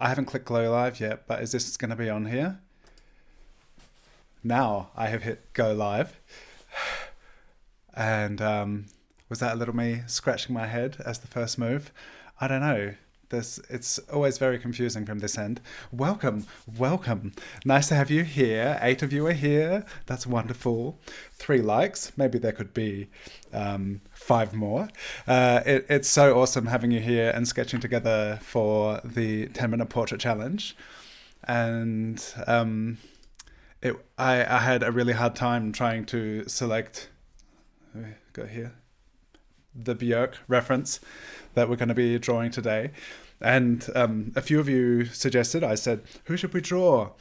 I haven't clicked go live yet, but is this going to be on here? Now I have hit go live. And was that a little me scratching my head as the first move? I don't know. It's always very confusing from this end. Welcome, welcome. Nice to have you here. 8 of you are here. That's wonderful. 3 likes. Maybe there could be 5 more. It's so awesome having you here and sketching together for the 10-minute portrait challenge. And I had a really hard time trying to select. Go here. The Björk reference that we're going to be drawing today. And a few of you suggested, I said, who should we draw?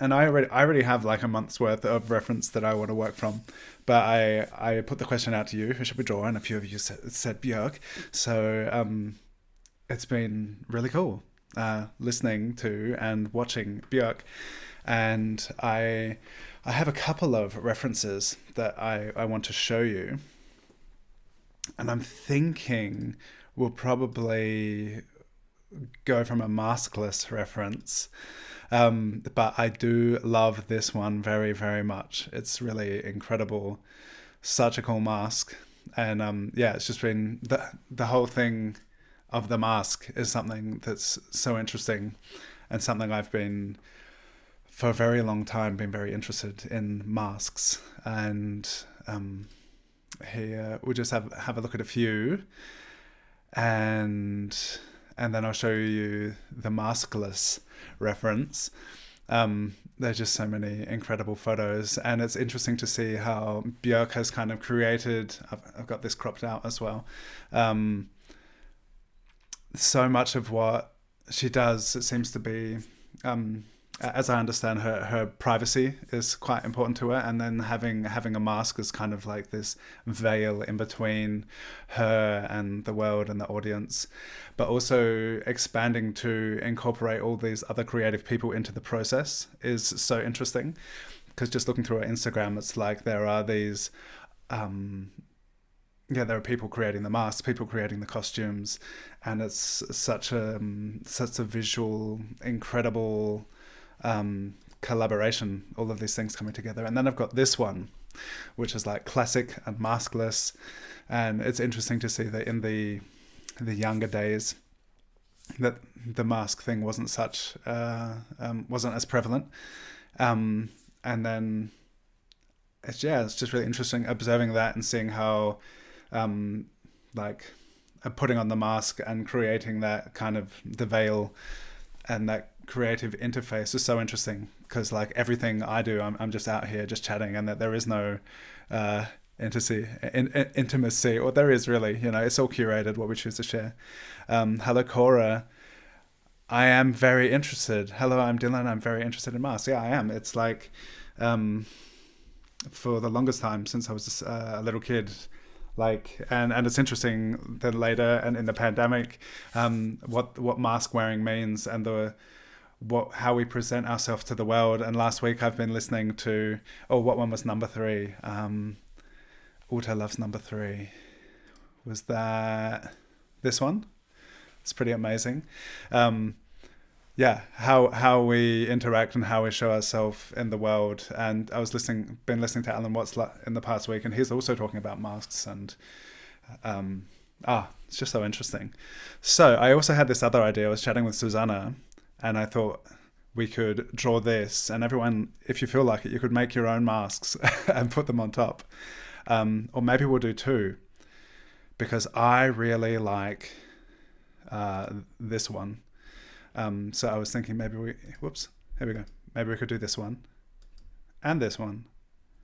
And I already have like a month's worth of reference that I want to work from. But I put the question out to you, who should we draw? And a few of you said Björk. So it's been really cool listening to and watching Björk. And I have a couple of references that I want to show you. And I'm thinking we'll probably go from a maskless reference. But I do love this one very, very much. It's really incredible. Such a cool mask. And yeah, it's just been the whole thing of the mask is something that's so interesting and something I've been for a very long time been very interested in masks. And here we'll just have a look at a few, and then I'll show you the maskless reference. There's just so many incredible photos, and it's interesting to see how Björk has kind of created. I've got this cropped out as well. So much of what she does, it seems to be. As I understand, her privacy is quite important to her, and then having a mask is kind of like this veil in between her and the world and the audience, but also expanding to incorporate all these other creative people into the process is so interesting. Because just looking through her Instagram, it's like there are these there are people creating the masks, people creating the costumes, and it's such a visual, incredible collaboration, all of these things coming together. And then I've got this one, which is like classic and maskless, and it's interesting to see that in the younger days that the mask thing wasn't as prevalent, and then it's just really interesting observing that and seeing how putting on the mask and creating that kind of the veil and that creative interface is so interesting, because like everything I do, I'm just out here just chatting, and that there is no intimacy, or there is really, it's all curated what we choose to share. Hello Cora, I am very interested. Hello, I'm Dylan, I'm very interested in masks. Yeah, I am. It's like for the longest time since I was a little kid, and it's interesting that later and in the pandemic, what mask wearing means, and how we present ourselves to the world. And last week I've been listening to what one was number 3? Uta loves number 3. Was that this one? It's pretty amazing. How we interact and how we show ourselves in the world. And I was been listening to Alan Watts in the past week, and he's also talking about masks, and it's just so interesting. So I also had this other idea. I was chatting with Susanna, and I thought we could draw this, and everyone, if you feel like it, you could make your own masks and put them on top. Or maybe we'll do 2, because I really like this one. So I was thinking maybe here we go. Maybe we could do this one and this one.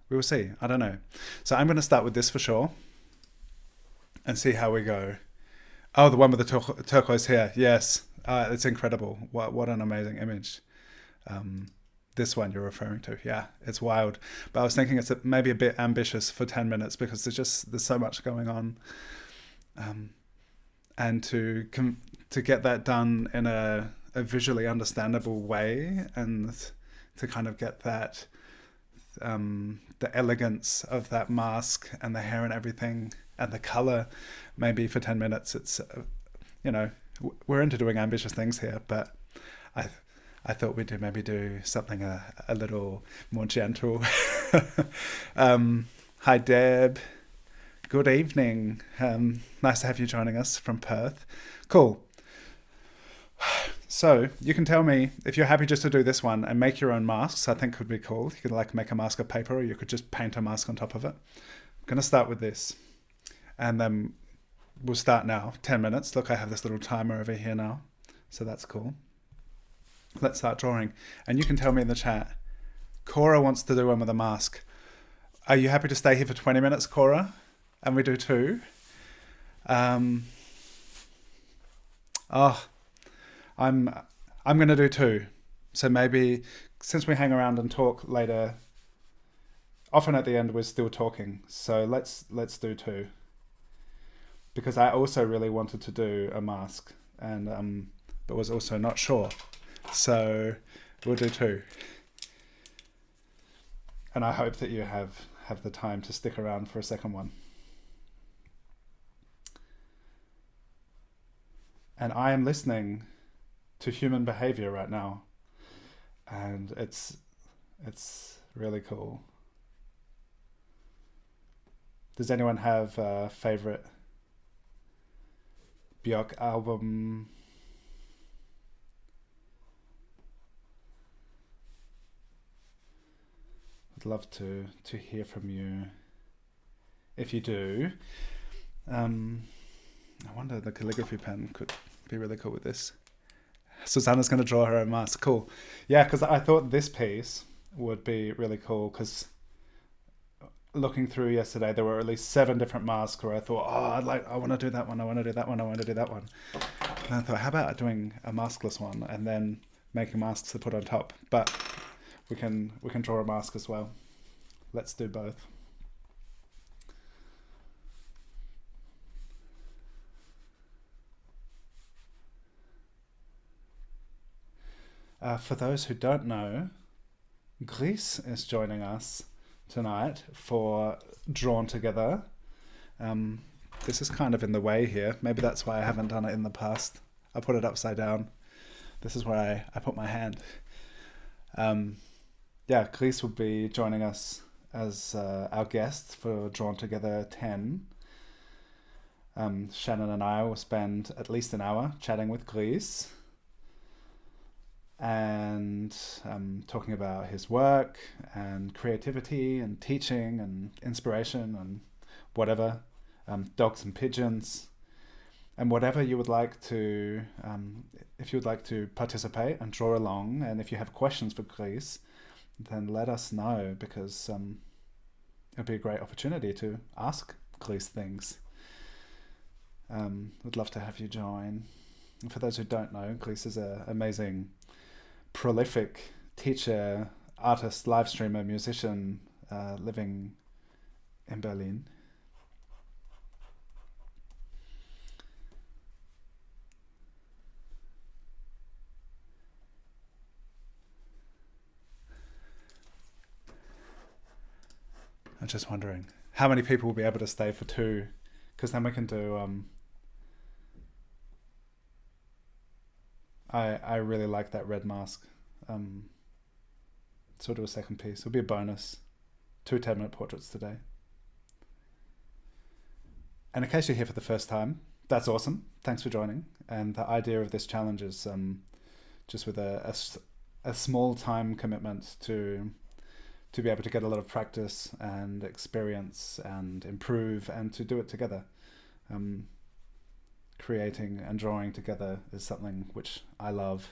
We will see. I don't know. So I'm going to start with this for sure and see how we go. Oh, the one with the turquoise hair. Yes. It's incredible. What an amazing image. This one you're referring to. Yeah, it's wild. But I was thinking it's maybe a bit ambitious for 10 minutes, because there's so much going on. And to get that done in a visually understandable way, and to kind of get that the elegance of that mask and the hair and everything and the color, maybe for 10 minutes, it's we're into doing ambitious things here, but I I thought we'd maybe do something a little more gentle. Hi Deb, good evening. Nice to have you joining us from Perth. Cool. So you can tell me if you're happy just to do this one and make your own masks. I think would be cool. You could like make a mask of paper, or you could just paint a mask on top of it. I'm gonna start with this, and then we'll start now. 10 minutes. Look, I have this little timer over here now, so that's cool. Let's start drawing, and you can tell me in the chat. Cora wants to do one with a mask. Are you happy to stay here for 20 minutes, Cora? And we do two. Oh, I'm gonna do two. So maybe since we hang around and talk later, often at the end we're still talking. So let's do two. Because I also really wanted to do a mask, and but was also not sure. So we'll do two. And I hope that you have the time to stick around for a second one. And I am listening to human behavior right now, and it's really cool. Does anyone have a favorite Björk album? I'd love to hear from you if you do. I wonder the calligraphy pen could be really cool with this. Susanna's going to draw her own mask. Cool. Yeah, because I thought this piece would be really cool, because looking through yesterday, there were at least 7 different masks where I thought, I want to do that one, I want to do that one, I want to do that one. And I thought, how about doing a maskless one and then making masks to put on top? But we can draw a mask as well. Let's do both. For those who don't know, Greece is joining us tonight for Drawn Together. This is kind of in the way here. Maybe that's why I haven't done it in the past. I put it upside down. This is where I put my hand. Greece will be joining us as our guest for Drawn Together 10. Shannon and I will spend at least an hour chatting with Greece and talking about his work and creativity and teaching and inspiration and whatever, dogs and pigeons, and whatever you would like to, if you would like to participate and draw along, and if you have questions for Greece, then let us know, because it'll be a great opportunity to ask Greece things. Would love to have you join. And for those who don't know, Greece is an amazing, prolific teacher, artist, live streamer, musician, living in Berlin. I'm just wondering how many people will be able to stay for 2, because then we can do I really like that red mask. So we'll do a second piece. It'll be a bonus. 2 10-minute portraits today. And in case you're here for the first time, that's awesome. Thanks for joining. And the idea of this challenge is just with a small time commitment to be able to get a lot of practice and experience and improve, and to do it together. Creating and drawing together is something which I love.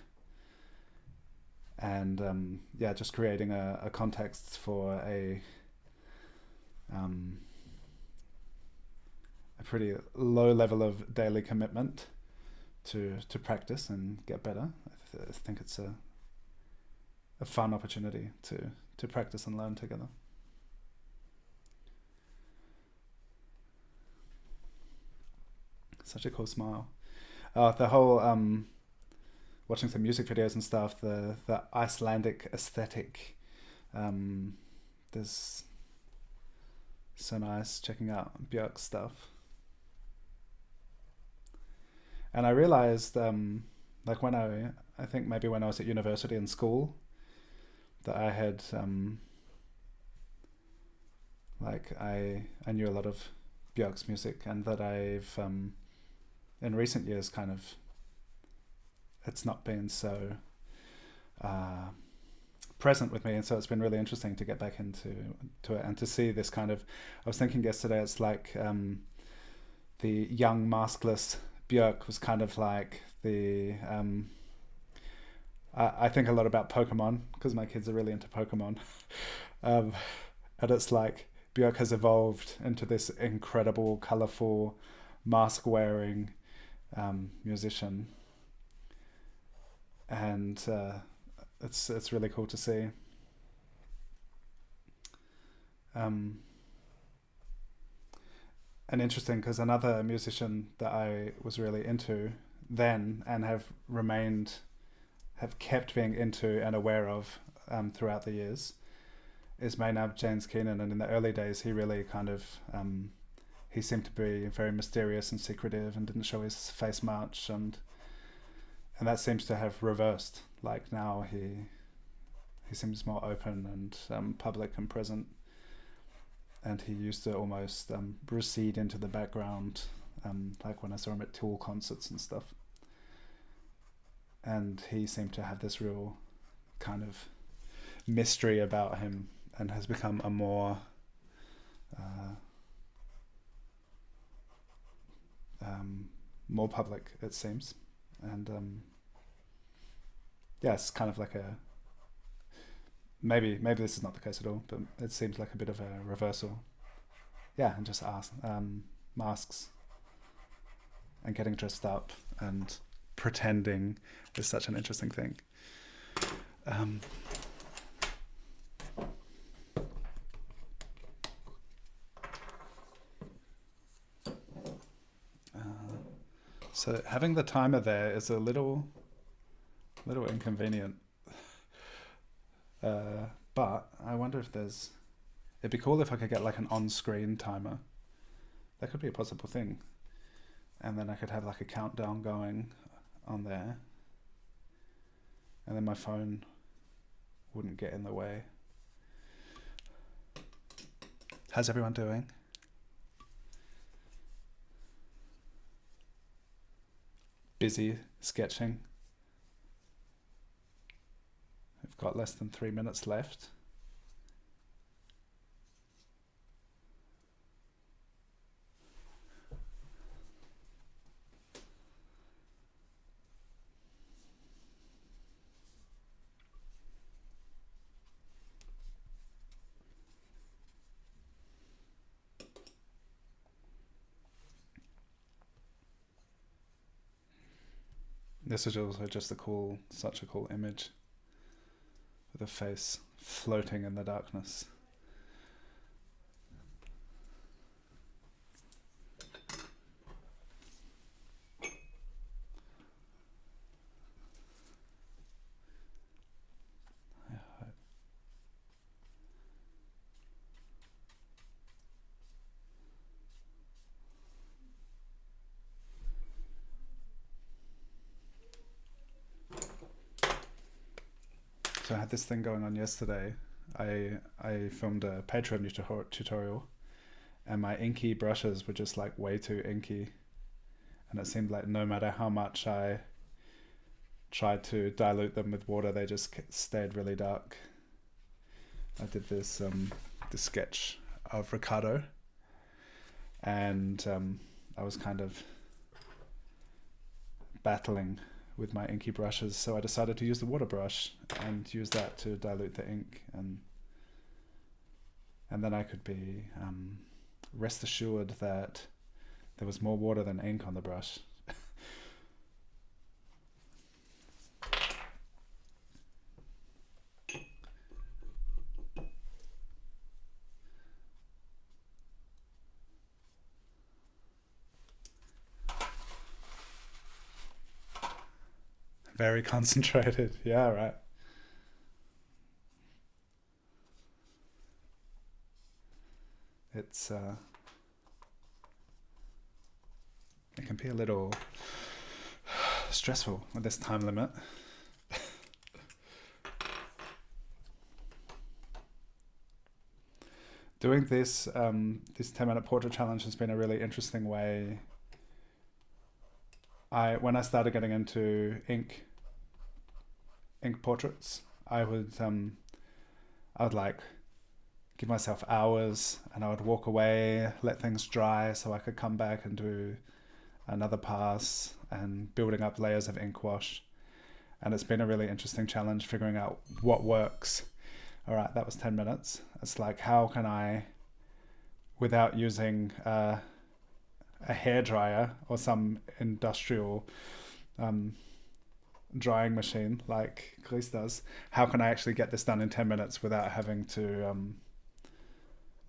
And just creating a context for a pretty low level of daily commitment to practice and get better. I think it's a fun opportunity to practice and learn together. Such a cool smile. The whole watching some music videos and stuff, the Icelandic aesthetic, there's so nice checking out Björk stuff. And I realized like when I think maybe when I was at university and school, that I had like I knew a lot of Björk's music, and that I've in recent years kind of it's not been so present with me, and so it's been really interesting to get back into it and to see this kind of. I was thinking yesterday, it's like the young maskless Björk was kind of like the. I think a lot about Pokemon because my kids are really into Pokemon, and it's like Björk has evolved into this incredible, colorful, mask-wearing musician, and it's really cool to see. And interesting because another musician that I was really into then and have kept being into and aware of throughout the years is Maynard James Keenan, and in the early days he really kind of he seemed to be very mysterious and secretive and didn't show his face much, and that seems to have reversed. Like now he seems more open and public and present, and he used to almost recede into the background, like when I saw him at Tool concerts and stuff. And he seemed to have this real kind of mystery about him, and has become a more more public, it seems. And yeah, it's kind of like a maybe this is not the case at all, but it seems like a bit of a reversal. Yeah, and just masks and getting dressed up and pretending is such an interesting thing. So having the timer there is a little inconvenient. But I wonder if it'd be cool if I could get like an on-screen timer. That could be a possible thing. And then I could have like a countdown going on there. And then my phone wouldn't get in the way. How's everyone doing? Busy sketching. We've got less than 3 minutes left. This is also just such a cool image with a face floating in the darkness. So I had this thing going on yesterday. I filmed a Patreon tutorial, and my inky brushes were just like way too inky, and it seemed like no matter how much I tried to dilute them with water, they just stayed really dark. I did this sketch of Ricardo, and I was kind of battling with my inky brushes, so I decided to use the water brush and use that to dilute the ink, and then I could be rest assured that there was more water than ink on the brush. Very concentrated. Yeah, right. It's it can be a little stressful with this time limit. Doing this 10-minute portrait challenge has been a really interesting way. When I started getting into ink portraits, I would like give myself hours, and I would walk away, let things dry so I could come back and do another pass, and building up layers of ink wash. And it's been a really interesting challenge figuring out what works. All right, that was 10 minutes. It's like, how can I, without using a hairdryer or some industrial drying machine like Chris does, how can I actually get this done in 10 minutes without having to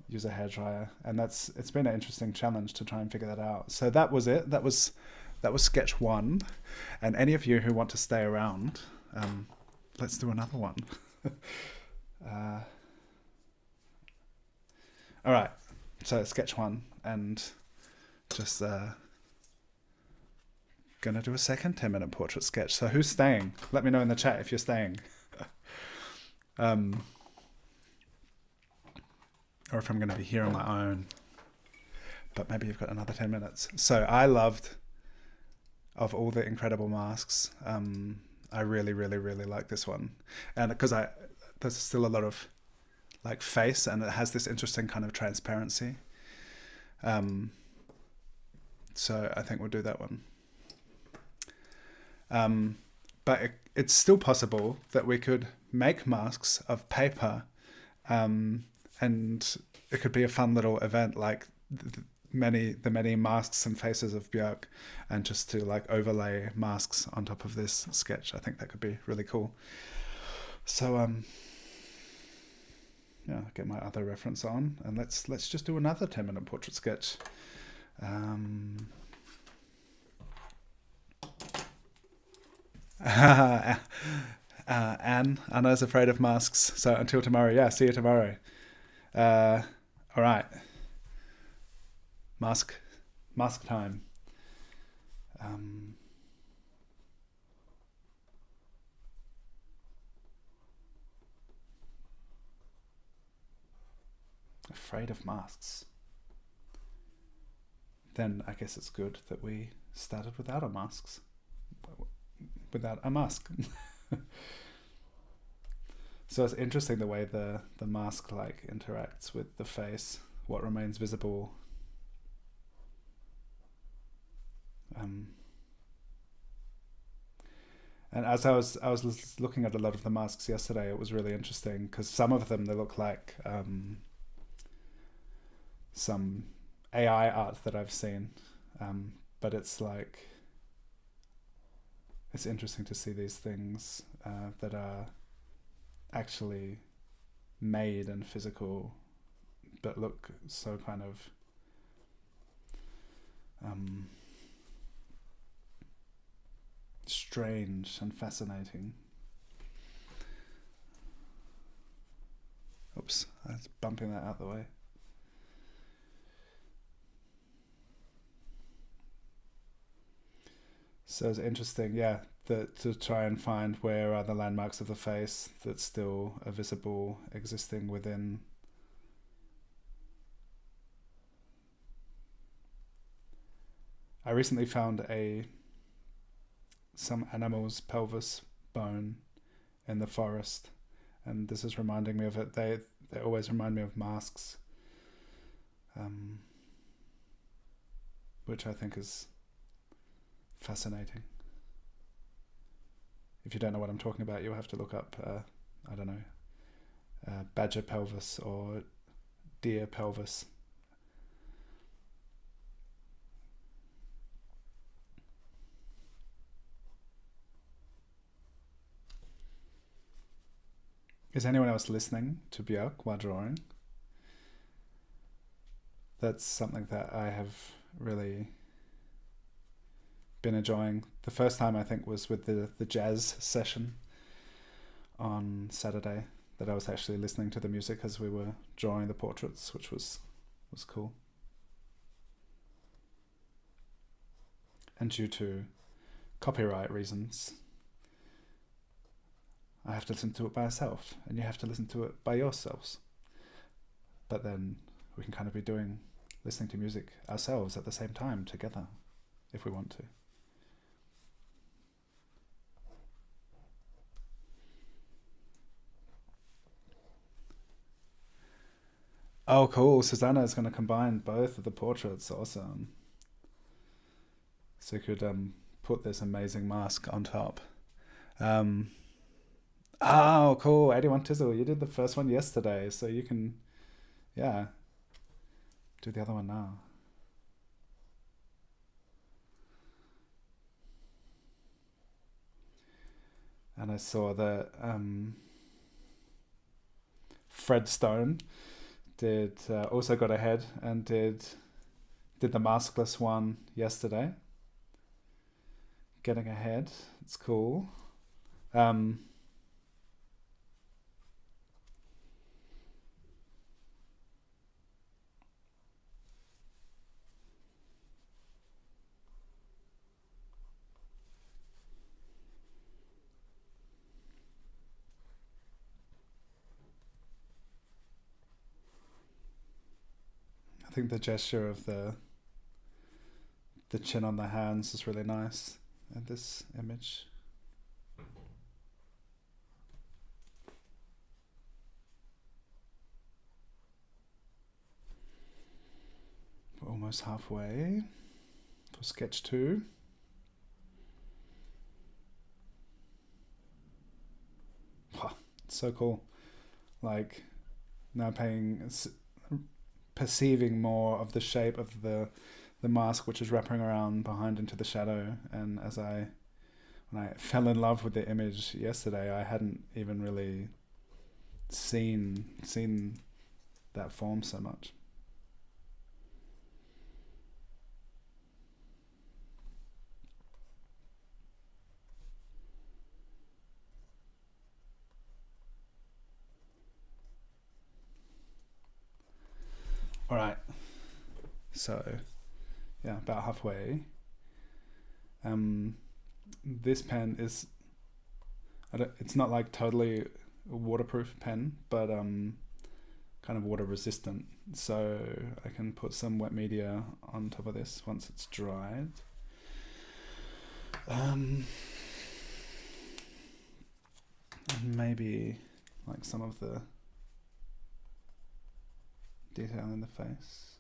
use a hairdryer? And it's been an interesting challenge to try and figure that out. So that was it. That was sketch 1. And any of you who want to stay around, let's do another one. All right, so sketch 1, and just gonna do a second 10-minute portrait sketch. So who's staying? Let me know in the chat if you're staying. Or if I'm gonna be here on my own. But maybe you've got another 10 minutes. So I loved, of all the incredible masks, I really, really, really like this one. And because there's still a lot of like face, and it has this interesting kind of transparency. So I think we'll do that one. But it's still possible that we could make masks of paper, and it could be a fun little event, like the many masks and faces of Björk, and just to like overlay masks on top of this sketch. I think that could be really cool. So yeah, get my other reference on, and let's just do another 10-minute portrait sketch. Anna's afraid of masks, so until tomorrow. Yeah, see you tomorrow. All right, mask time. Afraid of masks. Then I guess it's good that we started without our masks. Without a mask. So it's interesting the way the mask like interacts with the face, what remains visible. And as I was looking at a lot of the masks yesterday, it was really interesting because some of them, they look like some AI art that I've seen, but it's like, it's interesting to see these things that are actually made and physical, but look so kind of strange and fascinating. Oops, I was bumping that out the way. So it's interesting, yeah, to try and find where are the landmarks of the face that still are visible, existing within. I recently found some animal's pelvis bone in the forest, and this is reminding me of it. They always remind me of masks, which I think is fascinating. If you don't know what I'm talking about, you'll have to look up, I don't know, badger pelvis or deer pelvis. Is anyone else listening to Björk while drawing? That's something that I have really been enjoying. The first time I think was with the jazz session on Saturday, that I was actually listening to the music as we were drawing the portraits, which was cool. And due to copyright reasons, I have to listen to it by myself, and you have to listen to it by yourselves. But then we can kind of be listening to music ourselves at the same time together, if we want to. Oh, cool. Susanna is going to combine both of the portraits. Awesome. So you could put this amazing mask on top. Oh, cool. 81 Tizzle. You did the first one yesterday, so you can, yeah, do the other one now. And I saw that Fred Stone also got ahead and did the maskless one yesterday. Getting ahead. It's cool. I think the gesture of the chin on the hands is really nice in this image. We're almost halfway for sketch 2. Wow, so cool. Like, now perceiving more of the shape of the mask, which is wrapping around behind into the shadow. And when I fell in love with the image yesterday, I hadn't even really seen that form so much. All right, so yeah, about halfway. This pen is, it's not like totally a waterproof pen, but kind of water resistant. So I can put some wet media on top of this once it's dried. Maybe like some of the detail in the face,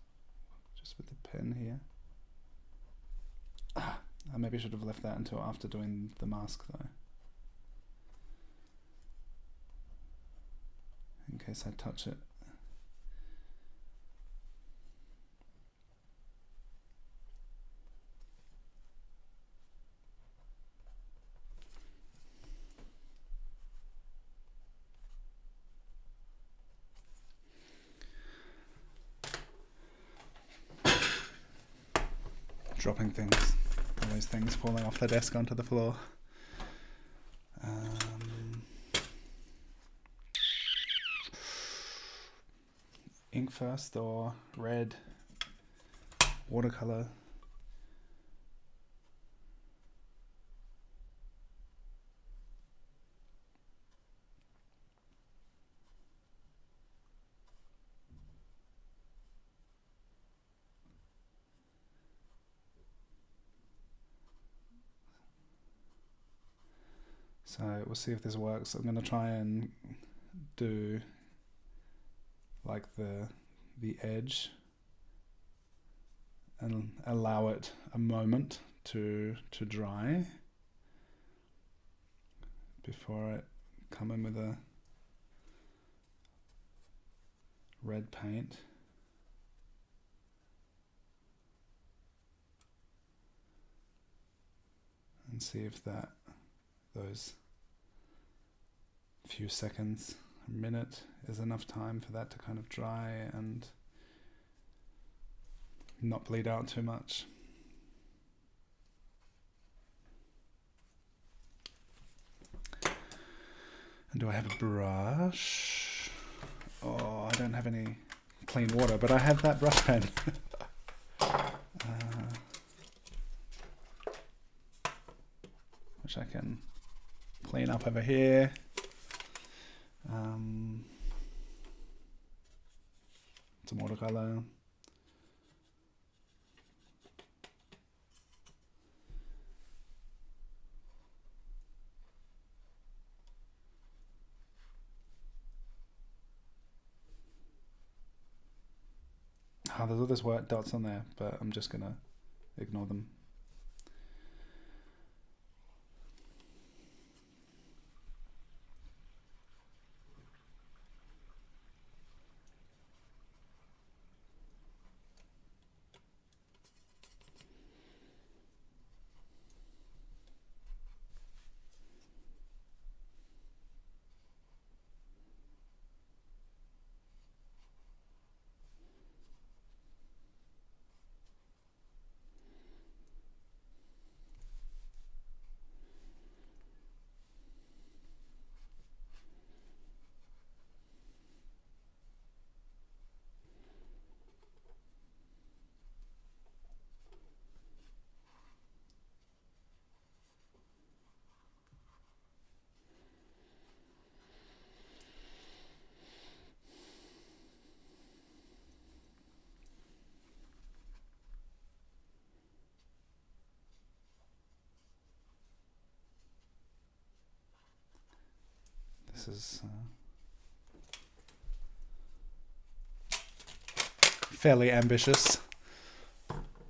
just with the pen here. I maybe should have left that until after doing the mask though, in case I touch it. Dropping things, always things falling off the desk onto the floor. Ink first or red? Watercolor? So we'll see if this works. I'm going to try and do like the edge and allow it a moment to dry before I come in with a red paint. And see if those few seconds, a minute, is enough time for that to kind of dry and not bleed out too much. And do I have a brush? Oh, I don't have any clean water, but I have that brush pen. which I can clean up over here. Some watercolor. Oh, there's all those white dots on there, but I'm just gonna ignore them. This is fairly ambitious.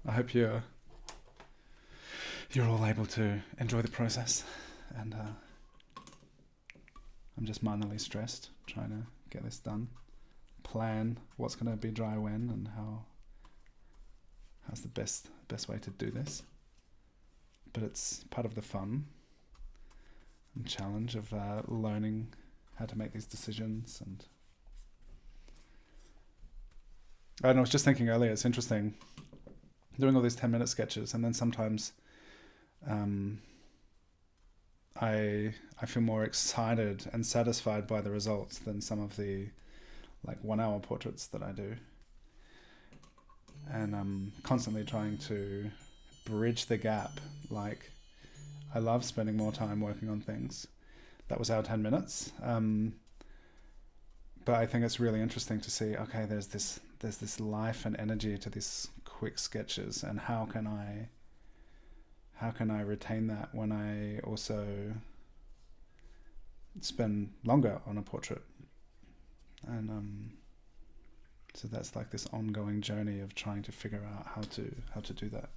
I hope you're all able to enjoy the process, and I'm just minorly stressed trying to get this done. Plan what's going to be dry when, and how's the best way to do this. But it's part of the fun and challenge of learning how to make these decisions. And I was just thinking earlier, it's interesting doing all these 10-minute sketches, and then sometimes I feel more excited and satisfied by the results than some of the 1-hour portraits that I do. And I'm constantly trying to bridge the gap. I love spending more time working on things. That was our 10 minutes. But I think it's really interesting to see, okay, there's this life and energy to these quick sketches, and how can I retain that when I also spend longer on a portrait? And so that's this ongoing journey of trying to figure out how to do that.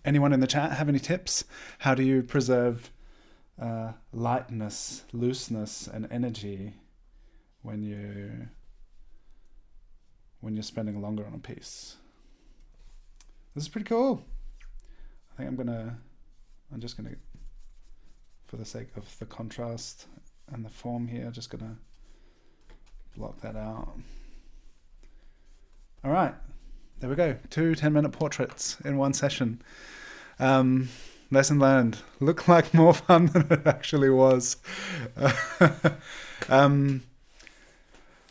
Anyone in the chat have any tips? How do you preserve lightness, looseness, and energy when you're spending longer on a piece? This is pretty cool. I think I'm just gonna, for the sake of the contrast and the form here, just gonna block that out. All right. There we go. 2 10-minute portraits in one session. Lesson learned. Looked like more fun than it actually was.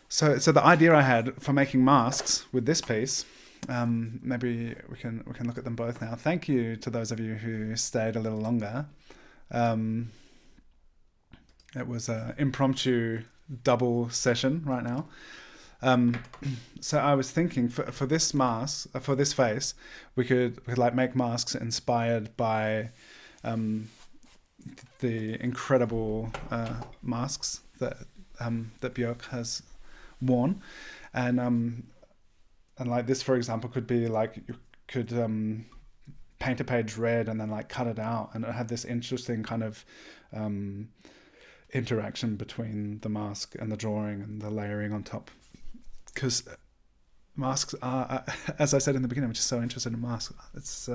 So the idea I had for making masks with this piece, maybe we can look at them both now. Thank you to those of you who stayed a little longer. It was an impromptu double session right now. So I was thinking for this mask, for this face, we could make masks inspired by the incredible masks that Björk has worn, and this, for example, could be you could paint a page red and then cut it out, and it had this interesting kind of interaction between the mask and the drawing and the layering on top. Because masks are, as I said in the beginning, I'm just so interested in masks. It's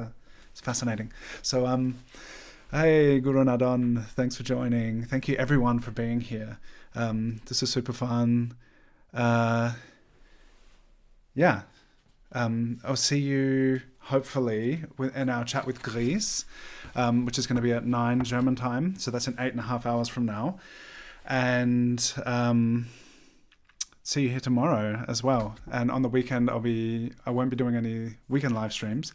fascinating. So, hey, Guru Nadon, thanks for joining. Thank you, everyone, for being here. This is super fun. I'll see you, hopefully, in our chat with Greece, which is going to be at 9 German time. So that's in 8.5 hours from now. And see you here tomorrow as well. And on the weekend, I won't be doing any weekend live streams,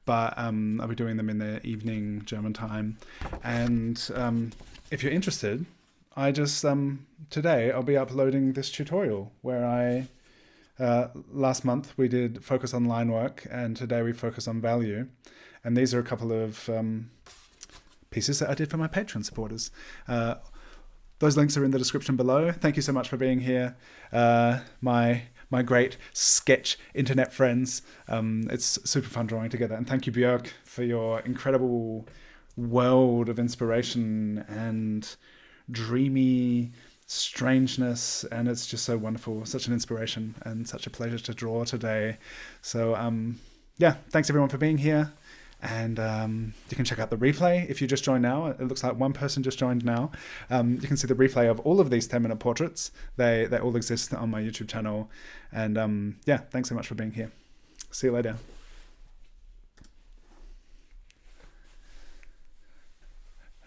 but I'll be doing them in the evening German time. And if you're interested, I just today I'll be uploading this tutorial where I last month we did focus on line work, and today we focus on value. And these are a couple of pieces that I did for my Patreon supporters. Those links are in the description below. Thank you so much for being here. My great sketch internet friends. It's super fun drawing together. And thank you, Björk, for your incredible world of inspiration and dreamy strangeness. And it's just so wonderful, such an inspiration and such a pleasure to draw today. So yeah, thanks everyone for being here. And you can check out the replay if you just joined now. It looks like one person just joined now. You can see the replay of all of these 10-minute portraits. They all exist on my YouTube channel. And yeah, thanks so much for being here. See you later.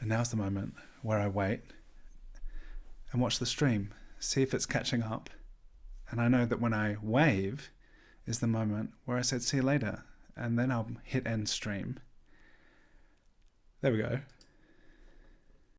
And now's the moment where I wait and watch the stream, see if it's catching up. And I know that when I wave is the moment where I said see you later. And then I'll hit end stream. There we go.